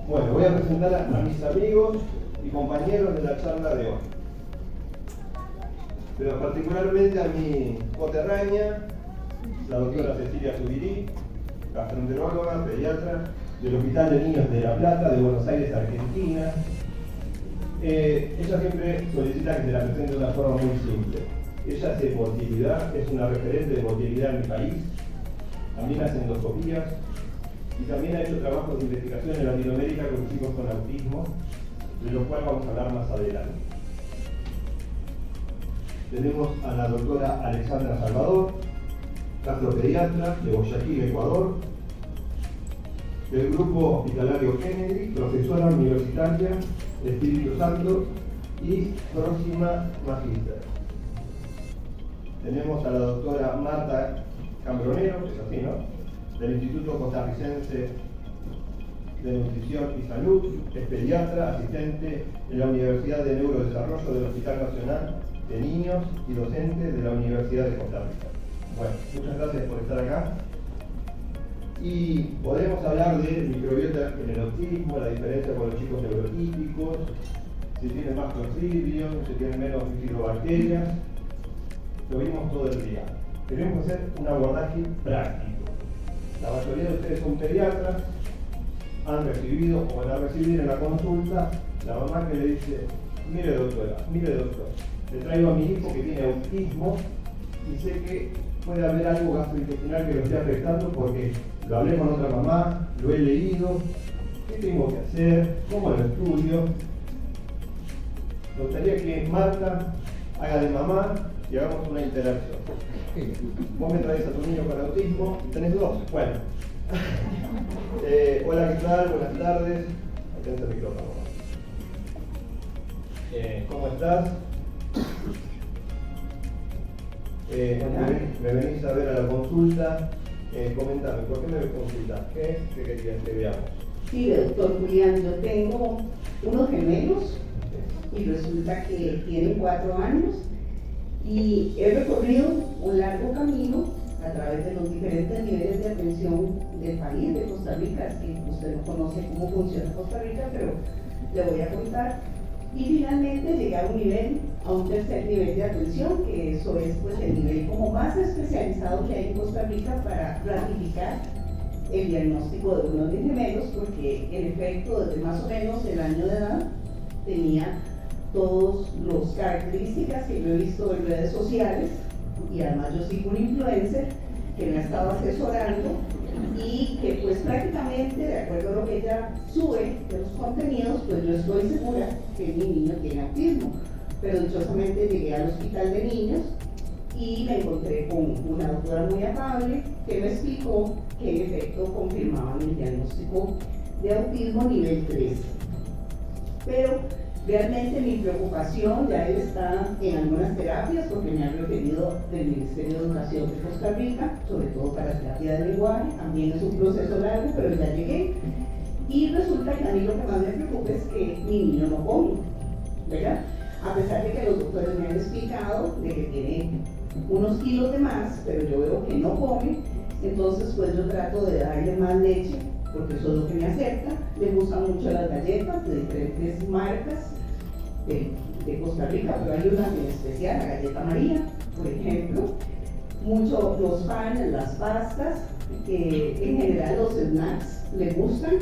Bueno, voy a presentar a mis amigos y compañeros de la charla de hoy. Pero particularmente a mi coterránea, la doctora Cecilia Zubirí, gastroenteróloga, pediatra del Hospital de Niños de La Plata, de Buenos Aires, Argentina. Ella siempre solicita que se la presente de una forma muy simple. Ella hace motilidad, es una referente de motilidad en mi país, también hace endoscopías y también ha hecho trabajos de investigación en Latinoamérica con chicos con autismo, de lo cual vamos a hablar más adelante. Tenemos a la doctora Alexandra Salvador, gastropediatra de Guayaquil, Ecuador, del Grupo Hospitalario Kennedy, profesora universitaria de Espíritu Santo y próxima magíster. Tenemos a la doctora Marta Cambronero, que es así, ¿no?, del Instituto Costarricense de Nutrición y Salud, es pediatra, asistente en la Universidad de Neurodesarrollo del Hospital Nacional de Niños y docente de la Universidad de Costa Rica. Bueno, muchas gracias por estar acá. Y podemos hablar de microbiota en el autismo, la diferencia con los chicos neurotípicos, si tienen más Clostridium, si tienen menos bifidobacterias. Lo vimos todo el día. Queremos hacer un abordaje práctico. La mayoría de ustedes son pediatras, han recibido o van a recibir en la consulta la mamá que le dice: mire doctora, le traigo a mi hijo que tiene autismo y sé que puede haber algo gastrointestinal que lo esté afectando porque lo hablé con otra mamá, lo he leído, ¿qué tengo que hacer? ¿Cómo lo estudio? Me gustaría que Marta haga de mamá y hagamos una interacción. Vos me traes a tu niño con autismo, tenés dos. Bueno. Hola, ¿qué tal? Buenas tardes. Atenta el micrófono. ¿Cómo estás? Me venís a ver a la consulta. Comentame, ¿por qué me consultas? ¿Qué querías que veamos? Sí, doctor Julián, yo tengo unos gemelos y resulta que tienen 4 años y he recorrido un largo camino a través de los diferentes niveles de atención del país, de Costa Rica. Que usted no conoce cómo funciona Costa Rica, pero le voy a contar. Y finalmente llegué a un tercer nivel de atención, que eso es pues el nivel como más especializado que hay en Costa Rica para ratificar el diagnóstico de uno de mis gemelos, porque en efecto desde más o menos el año de edad tenía todas las características que yo he visto en redes sociales, y además yo sigo un influencer que me ha estado asesorando y que pues prácticamente de acuerdo a lo que ella sube de los contenidos, pues yo estoy segura que mi niño tiene autismo. Pero dichosamente llegué al hospital de niños y me encontré con una doctora muy afable que me explicó que en efecto confirmaban el diagnóstico de autismo nivel 3. Pero realmente mi preocupación, ya él está en algunas terapias porque me han referido del Ministerio de Educación de Costa Rica, sobre todo para terapia de lenguaje. También es un proceso largo, pero ya llegué. Y resulta que a mí lo que más me preocupa es que mi niño no come, ¿verdad? A pesar de que los doctores me han explicado de que tiene unos kilos de más, pero yo veo que no come. Entonces pues yo trato de darle más leche, porque eso es lo que me acerca. Le gustan mucho las galletas de diferentes marcas de Costa Rica, pero hay una en especial, la galleta María, por ejemplo. Mucho los panes, las pastas, que en general los snacks le gustan,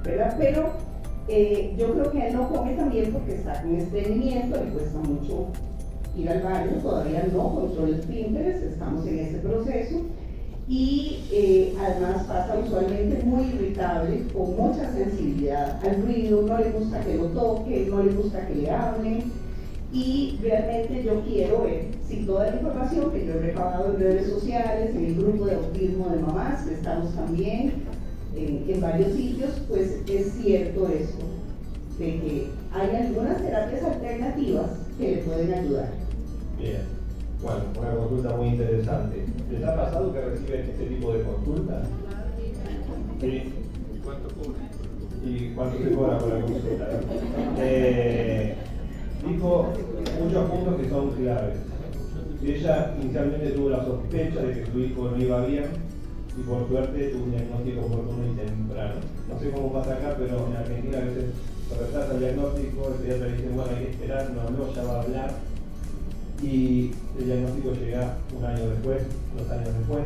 ¿verdad? Pero yo creo que él no come también porque está con estreñimiento, le cuesta mucho ir al baño, todavía no controla el esfínteres, estamos en ese proceso. Y además pasa usualmente muy irritable, con mucha sensibilidad al ruido, no le gusta que lo toque, no le gusta que le hablen. Y realmente yo quiero ver si toda la información que yo he recabado en redes sociales, en el grupo de autismo de mamás, que estamos también en varios sitios, pues es cierto esto, de que hay algunas terapias alternativas que le pueden ayudar. Bien. Bueno, una consulta muy interesante. ¿Les ha pasado que reciben este tipo de consultas? Sí. ¿Y cuánto cobra? ¿Y cuánto se cobra por la consulta? Dijo muchos puntos que son claves. Si ella inicialmente tuvo la sospecha de que su hijo no iba bien, y por suerte tuve un diagnóstico oportuno y temprano. No sé cómo pasa acá, pero en Argentina a veces se retrasa el diagnóstico, el pediatra le dice, bueno, hay que esperar, no habló, ya va a hablar, y el diagnóstico llega un año después, 2 años después.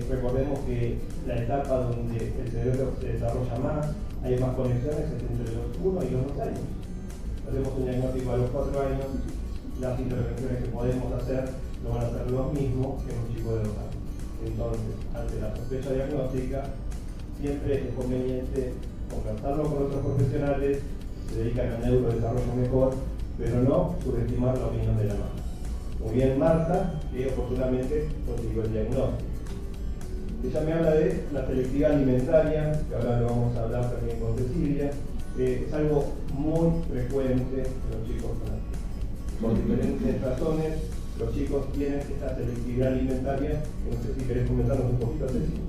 Recordemos que la etapa donde el cerebro se desarrolla más, hay más conexiones es entre los 1 y los 2 años. Hacemos un diagnóstico a los 4 años, las intervenciones que podemos hacer no van a ser lo mismo que un chico de 2 años. Entonces, ante la sospecha diagnóstica, siempre es conveniente conversarlo con otros profesionales que se dedican al neurodesarrollo mejor, pero no subestimar la opinión de la mamá. Muy bien Marta, que oportunamente consiguió el diagnóstico. Ella me habla de la selectividad alimentaria, que ahora lo vamos a hablar también con Cecilia, es algo muy frecuente en los chicos con autismo. Por diferentes razones, los chicos tienen esta selectividad alimentaria, que no sé si querés comentarnos un poquito, Cecilia.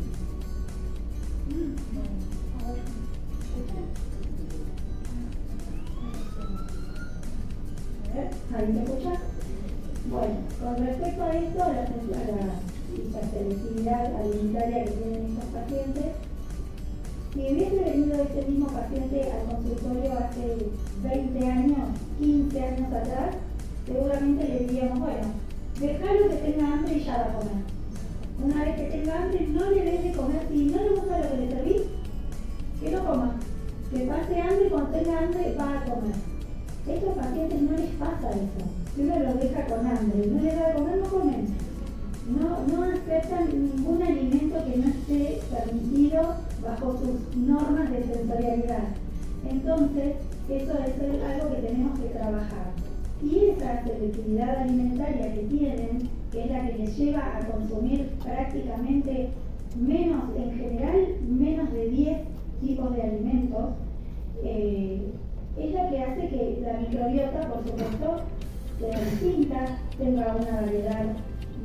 ¿Ahí me escuchas? Bueno, con respecto a esto, la selectividad alimentaria que tienen estos pacientes, si hubiese venido este mismo paciente al consultorio hace 20 años, 15 años atrás, seguramente le diríamos, bueno, dejalo que tenga hambre y ya va a comer. Una vez que tenga hambre, no le des de comer, si no le gusta lo que le servís, que no coma. Que pase hambre y cuando tenga hambre va a comer. A estos pacientes no les pasa eso. Si uno los deja con hambre y no les da de comer, no comen. No aceptan ningún alimento que no esté permitido bajo sus normas de sensorialidad. Entonces, eso es algo que tenemos que trabajar. Y esa selectividad alimentaria que tienen, que es la que les lleva a consumir prácticamente menos, en general, menos de 10 tipos de alimentos, es la que hace que la microbiota, por supuesto, sea distinta, tenga una variedad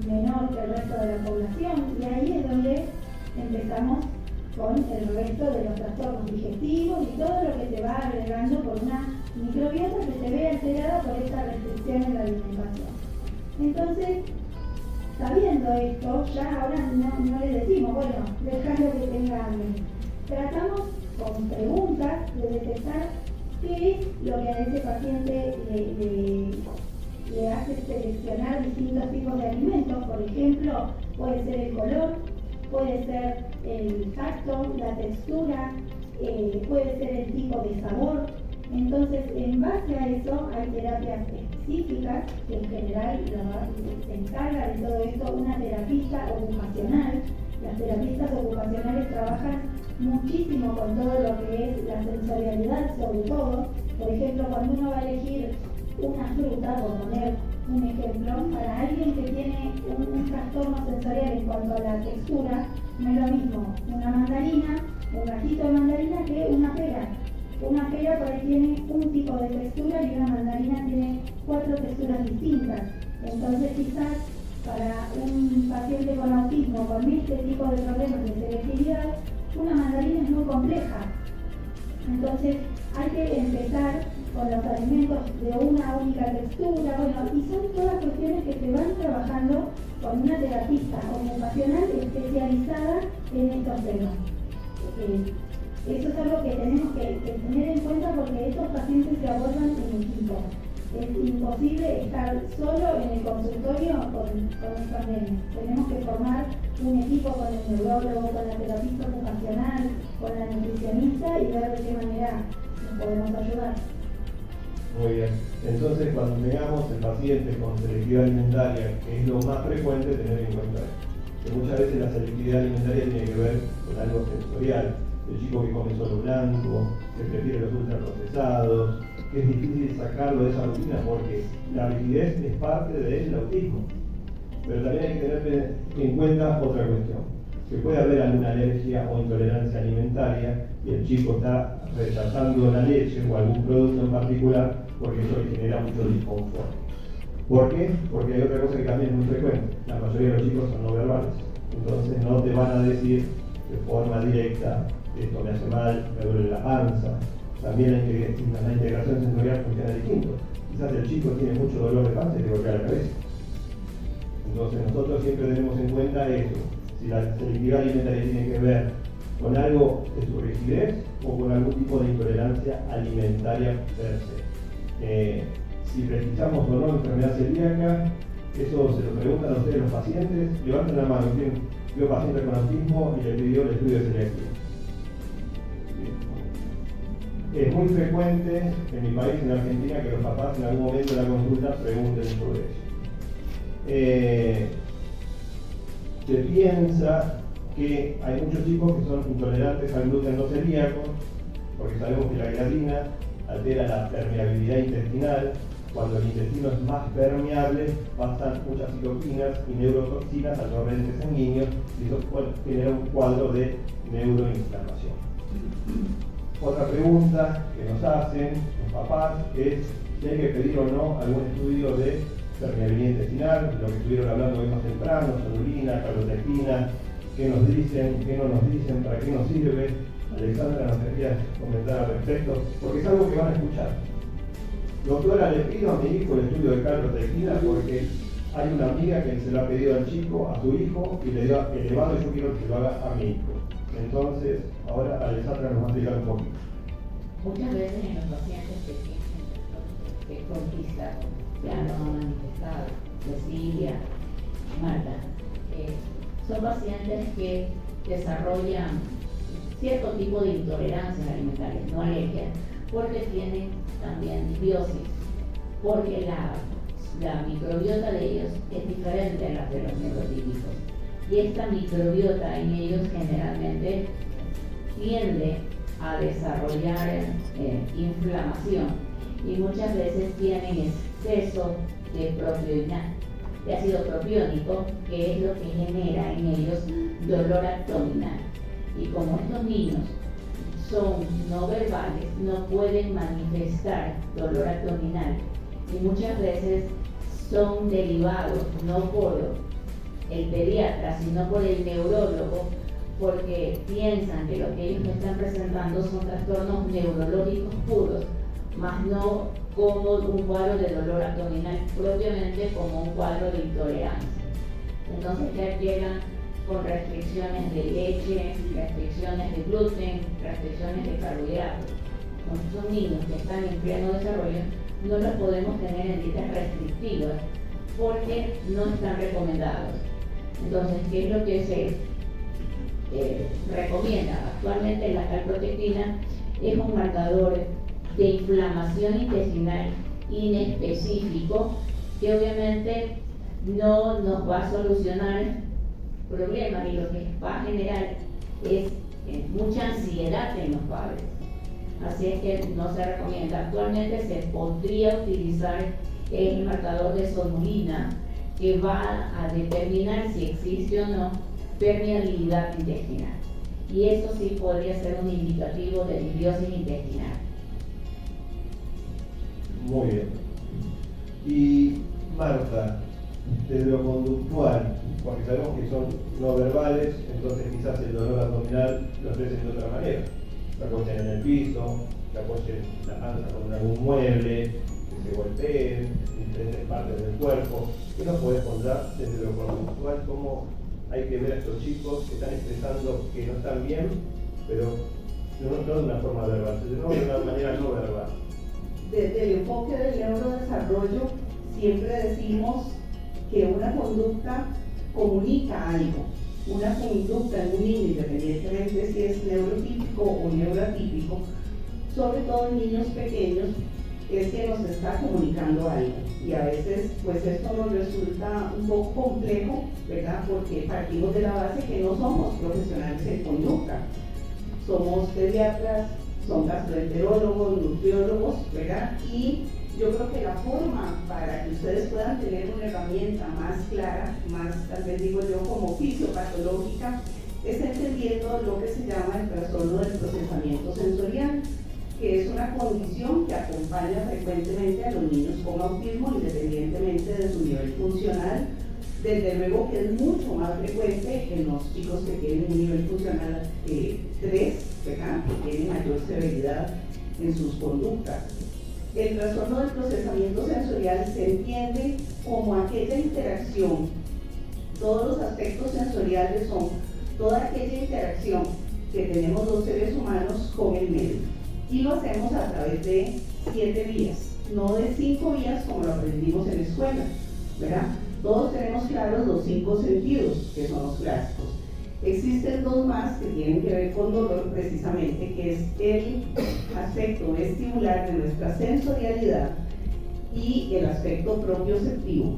menor que el resto de la población, y ahí es donde empezamos con el resto de los trastornos digestivos y todo lo que se va agregando por una microbiota que se ve alterada por esta restricción en la alimentación. Entonces, sabiendo esto, ya ahora no le decimos, bueno, dejalo que tenga hambre. Tratamos con preguntas de detectar qué es lo que a ese paciente le hace seleccionar distintos tipos de alimentos. Por ejemplo, puede ser el color, puede ser el tacto, la textura, puede ser el tipo de sabor. Entonces, en base a eso, hay terapias específicas, que en general se encarga de todo esto una terapista ocupacional. Las terapistas ocupacionales trabajan muchísimo con todo lo que es la sensorialidad, sobre todo. Por ejemplo, cuando uno va a elegir una fruta, por poner un ejemplo, para alguien que tiene un trastorno sensorial en cuanto a la textura, no es lo mismo una mandarina, un gajito de mandarina que una pera. Una pera por ahí tiene un tipo de textura y una mandarina tiene 4 texturas distintas. Entonces quizás para un paciente con autismo con este tipo de problemas de selectividad, una mandarina es muy compleja. Entonces hay que empezar con los alimentos de una única textura, y son todas cuestiones que se van trabajando con una terapista ocupacional especializada en estos temas. Eso es algo que tenemos que tener en cuenta porque estos pacientes se abordan en equipo. Es imposible estar solo en el consultorio con estos nenes. Tenemos que formar un equipo con el neurólogo, con la terapista ocupacional, con la nutricionista y ver de qué manera nos podemos ayudar. Muy bien. Entonces, cuando tengamos el paciente con selectividad alimentaria, que es lo más frecuente, tener en cuenta que muchas veces la selectividad alimentaria tiene que ver con algo sensorial. El chico que come solo blanco, que prefiere los ultraprocesados, que es difícil sacarlo de esa rutina porque la rigidez es parte del autismo. Pero también hay que tener en cuenta otra cuestión, que puede haber alguna alergia o intolerancia alimentaria y el chico está rechazando la leche o algún producto en particular porque eso le genera mucho disconfort. ¿Por qué? Porque hay otra cosa que también es muy frecuente. La mayoría de los chicos son no verbales, entonces no te van a decir de forma directa: esto me hace mal, me duele la panza. También la integración sensorial funciona distinto. Quizás el chico tiene mucho dolor de panza y le golpea la cabeza. Entonces nosotros siempre tenemos en cuenta eso. Si si la selectividad alimentaria tiene que ver con algo de su rigidez o con algún tipo de intolerancia alimentaria per se. Si precisamos o no enfermedad celíaca, eso se lo preguntan a ustedes los pacientes. Levanten la mano, ¿quién vio paciente con autismo y le pidió el estudio de celiaquía? Es muy frecuente en mi país, en Argentina, que los papás en algún momento de la consulta pregunten sobre eso. Se piensa que hay muchos chicos que son intolerantes al gluten no celíaco, porque sabemos que la gliadina altera la permeabilidad intestinal. Cuando el intestino es más permeable, pasan muchas citoquinas y neurotoxinas al torrente sanguíneo y eso genera un cuadro de neuroinflamación. Otra pregunta que nos hacen los papás es si hay que pedir o no algún estudio de permeabilidad intestinal, lo que estuvieron hablando hoy más temprano, sonulina, calotectina, qué nos dicen, qué no nos dicen, para qué nos sirve. Alexandra nos quería comentar al respecto, porque es algo que van a escuchar. Doctora, le pido a mi hijo el estudio de calotectina porque hay una amiga que se lo ha pedido al chico, a su hijo, y le dio elevado y yo quiero que lo haga a mi hijo. Entonces, ahora Alexandra nos va a explicar un poquito. Muchas veces en los pacientes que tienen conquista, ya lo han manifestado, Cecilia, Marta, son pacientes que desarrollan cierto tipo de intolerancias alimentarias, no alergias, porque tienen también disbiosis, porque la microbiota de ellos es diferente a la de los neurotípicos. Y esta microbiota en ellos generalmente tiende a desarrollar inflamación y muchas veces tienen exceso de ácido propiónico, que es lo que genera en ellos dolor abdominal. Y como estos niños son no verbales, no pueden manifestar dolor abdominal y muchas veces son derivados no por el pediatra, sino por el neurólogo, porque piensan que lo que ellos están presentando son trastornos neurológicos puros, más no como un cuadro de dolor abdominal, propiamente como un cuadro de intolerancia. Entonces ya llegan con restricciones de leche, restricciones de gluten, restricciones de carbohidratos. Como son niños que están en pleno desarrollo, no los podemos tener en dietas restrictivas porque no están recomendados. Entonces, ¿qué es lo que se recomienda? Actualmente la calprotectina es un marcador de inflamación intestinal inespecífico que obviamente no nos va a solucionar problemas y lo que va a generar es mucha ansiedad en los padres. Así es que no se recomienda. Actualmente se podría utilizar el marcador de sonulina, que va a determinar si existe o no permeabilidad intestinal. Y eso sí podría ser un indicativo de disbiosis intestinal. Muy bien. Y Marta, desde lo conductual, porque sabemos que son no verbales, entonces quizás el dolor abdominal lo expresen de otra manera. Se apoyen en el piso, se apoyen la panza con algún mueble, que se golpeen, diferentes partes del cuerpo. ¿Qué nos puedes contar desde lo conductual? ¿Cómo hay que ver a estos chicos que están expresando que no están bien, pero no de una forma verbal, sino de una manera no verbal? Desde el enfoque del neurodesarrollo siempre decimos que una conducta comunica algo. Una conducta en un niño, independientemente si es neurotípico o neuroatípico, sobre todo en niños pequeños, es que nos está comunicando algo. Y a veces pues esto nos resulta un poco complejo, ¿verdad? Porque partimos de la base que no somos profesionales en conducta. Somos pediatras, son gastroenterólogos, nutriólogos, ¿verdad? Y yo creo que la forma para que ustedes puedan tener una herramienta más clara, más tal vez digo yo como fisiopatológica, es entendiendo lo que se llama el trastorno del procesamiento sensorial, que es una condición que acompaña frecuentemente a los niños con autismo independientemente de su nivel funcional. Desde luego que es mucho más frecuente en los chicos que tienen un nivel funcional 3, ¿verdad? Que tienen mayor severidad en sus conductas. El trastorno del procesamiento sensorial se entiende como aquella interacción Todos los aspectos sensoriales son toda aquella interacción que tenemos los seres humanos con el medio. Y lo hacemos a través de 7 vías, no de 5 vías como lo aprendimos en la escuela, ¿verdad? Todos tenemos claros los 5 sentidos, que son los clásicos. Existen 2 más que tienen que ver con dolor precisamente, que es el aspecto vestibular de nuestra sensorialidad y el aspecto propioceptivo.